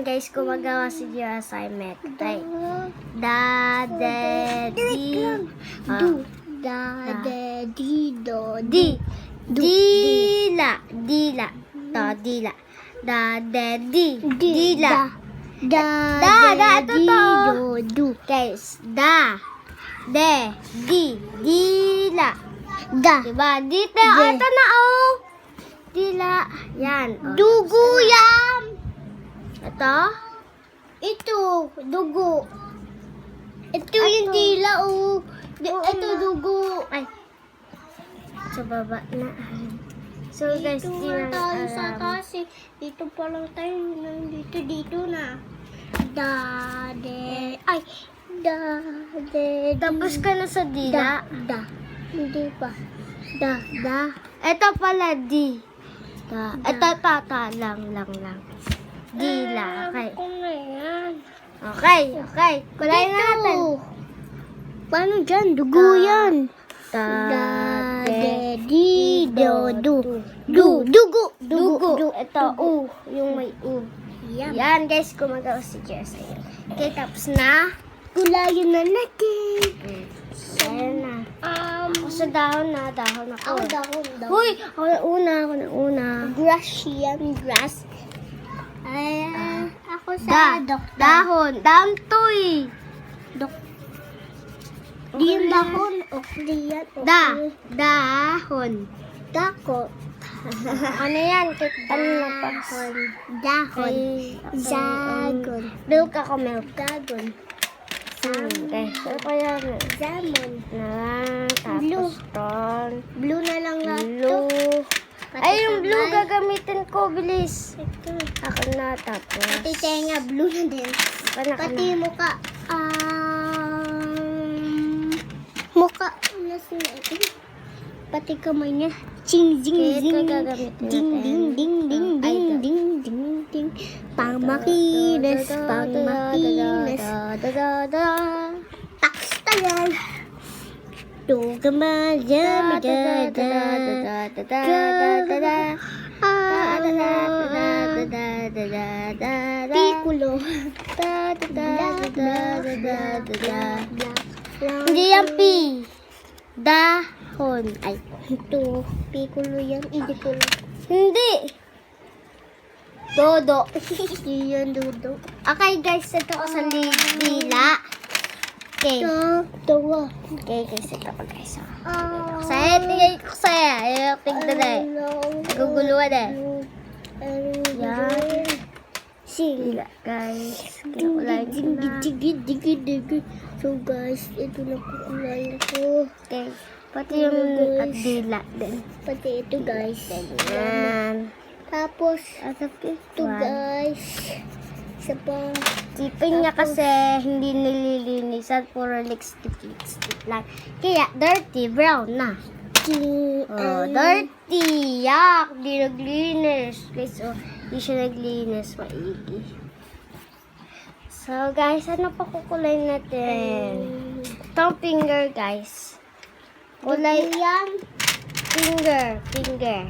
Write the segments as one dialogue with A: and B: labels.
A: guys, gumagawa si Gio assignment. Tay. Da, de, di.
B: Do. Da, de, di, do.
A: Di. Dila. Dila. To, dila. Da, de, di. Dila.
B: Da,
A: Ito
B: di,
A: to.
B: do.
A: Guys, da. De. Di. Dila.
B: Da.
A: Diba? Dito.
B: De.
A: Ito na, oh. Dila. Yan. Oh.
B: Dugo yan.
A: Ito.
B: Ito, dugo. Ito yung dila, oh. Ito, dugo.
A: Ay. Sa baba na. So guys,
B: Dito
A: di
B: na
A: na
B: tayo sa
A: alam.
B: taas eh. Dito pa lang tayo. Dito na. Da, de. Ay. Da, de.
A: Tapos ka na sa dila.
B: Da. Hindi pa. Da.
A: Ito pala di. Da. Ito tata lang. Dila. Okay.
B: Alam ko na yan.
A: Okay. Kulay natin.
B: Paano dyan? Dugo yan.
A: Da,
B: De, di, do, du.
A: Dugo.
B: Dugo.
A: Ito, u. Yung may u. Yan guys, gumagawa si Jess. Okay, tapos na.
B: Kulayan na natin.
A: Ayan na. Ako sa dahon na. Dahon ako.
B: Ako dahon.
A: Uy! Ako na una.
B: Grass yan, grass. Ay, ako sa doktor.
A: Dahon to eh.
B: Di yung dahon. Okay yan.
A: Dahon.
B: Dako.
A: Ano yan? Ano na pa?
B: Dahon. Zagon.
A: Milk ako, milk.
B: Dagon.
A: Okay. So, kaya na.
B: Salmon. Blue.
A: Tapos ton.
B: Blue na lang lahat to.
A: Blue. Ay, yung blue gagamitin ko. Bilis.
B: Ito.
A: Ako na. Tapos.
B: Pati tenga, blue na din. Pati mukha. Mukha. Nasa ito. Pati kamay niya. Ching, zing,
A: Okay, ito
B: zing.
A: gagamitin
B: Ding,
A: natin.
B: ding, ding, ding,
A: Ay,
B: ding, ding, ding, ding. Pangmakinis, pangmakinis. Taks tagal. Tugamal, jama, Pikulo.
A: Hindi yan P. Dahon. Ay.
B: Ito, pikulo yan. Hindi ko lang.
A: Hindi. Dodo.
B: Yan, dudo.
A: Okay guys, ito ko sa dila. Okay.
B: Tawa.
A: Okay guys, ito ko guys. Saya, tingay ko saya. Tignan na eh. Guguluhan eh. Yan. Dila guys. Kinakulayan ko na.
B: So guys, ito na kukulayan ko.
A: Okay. Pati yung at dila din.
B: Pati ito guys.
A: Yan.
B: Tapos,
A: Ito
B: guys. Isa pa.
A: Tipin niya kasi hindi nililinisan. Puro lipstick lang. Kaya dirty brown na. Oh, dirty. Yak. Di naglinis. Guys, oh. Di siya naglinis. Maigi. So, guys, ano pa kukulay natin? Itong finger, guys. Kulay
B: yan.
A: finger.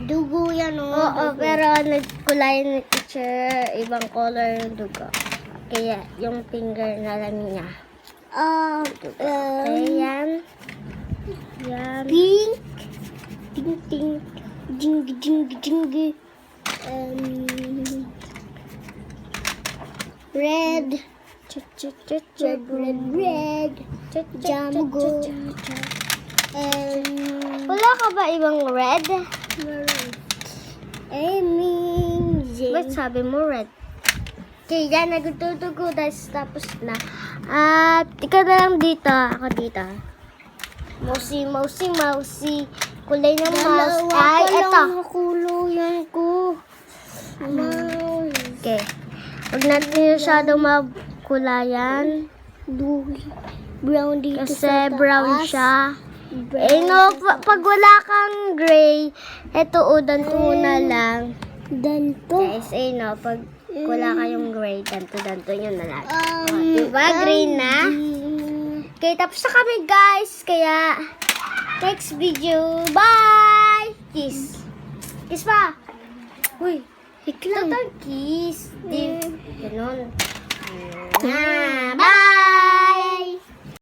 B: Dugo yan o.
A: Oo, pero nagkulay ni teacher. Ibang color yung dugo. Kaya, yung finger na lang niya. Okay, yan. Yan.
B: Pink. Pink. Jing. Red. Red. Jamgo.
A: Wala ka ba ibang red? Ba't sabi mo red? Okay, yan. Nagtutugo. Tapos na. At, ikaw na lang dito. Ako dito. Mousy. Kulay ng mouse. Ay, eto.
B: Kuluyan ko.
A: Okay. Huwag natin masyadong magkulayan.
B: Brown dito
A: Kasi
B: sa taas.
A: brown siya. Eh no, pag wala kang gray, eto danto na lang.
B: Danto.
A: Guys, eh no, pag wala kayong gray, danto nyo na lang. Diba? Green na? Okay, tapos na kami guys. Kaya, next video. Bye! Kiss. Kiss pa. Uy. Total kiss. Di, ganun.